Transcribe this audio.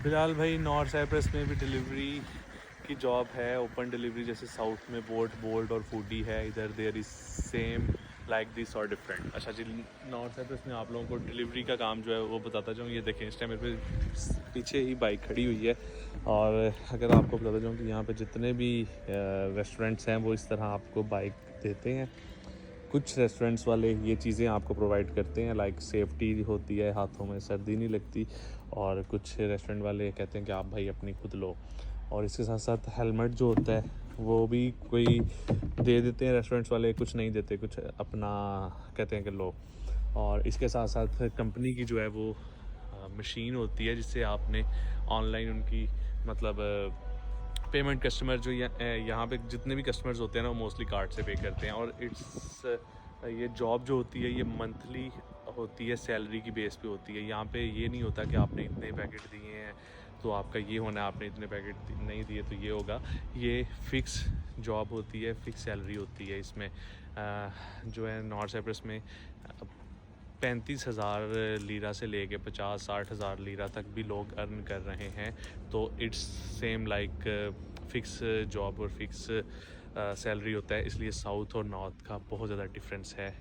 फिलहाल भाई north Cyprus में भी डिलीवरी की जॉब है, ओपन डिलीवरी, जैसे साउथ में बोल्ट और फूडी है, इधर there is same like this और डिफरेंट। अच्छा जी, नॉर्थ साइप्रस में आप लोगों को डिलीवरी का काम जो है वो बताता जाऊँ। ये देखें, इस टाइम मेरे पे पीछे ही बाइक खड़ी हुई है, और अगर आपको बताता जाऊँ कि यहाँ पे जितने भी रेस्टोरेंट्स हैं वो इस तरह आपको बाइक देते हैं। कुछ रेस्टोरेंट्स वाले ये चीज़ें आपको प्रोवाइड करते हैं, लाइक सेफ्टी होती है, हाथों में सर्दी नहीं लगती, और कुछ रेस्टोरेंट वाले कहते हैं कि आप भाई अपनी खुद लो। और इसके साथ साथ हेलमेट जो होता है वो भी कोई दे देते हैं रेस्टोरेंट्स वाले, कुछ नहीं देते, कुछ अपना कहते हैं कि लो। और इसके साथ साथ कंपनी की जो है वो मशीन होती है जिससे आपने ऑनलाइन उनकी मतलब पेमेंट, कस्टमर जो यहाँ पे जितने भी कस्टमर्स होते हैं ना वो मोस्टली कार्ड से पे करते हैं। और ये जॉब जो होती है ये मंथली होती है, सैलरी की बेस पे होती है। यहाँ पे ये नहीं होता कि आपने इतने पैकेट दिए हैं तो आपका ये होना है, आपने इतने पैकेट नहीं दिए तो ये होगा। ये फ़िक्स जॉब होती है, फ़िक्स सैलरी होती है। इसमें जो है नॉर्थ साइप्रस में 35,000 लीरा से लेके 50-60 हज़ार लीरा तक भी लोग अर्न कर रहे हैं। तो it's same like fix job और फ़िक्स सैलरी होता है, इसलिए साउथ और नॉर्थ का बहुत ज़्यादा डिफरेंस है।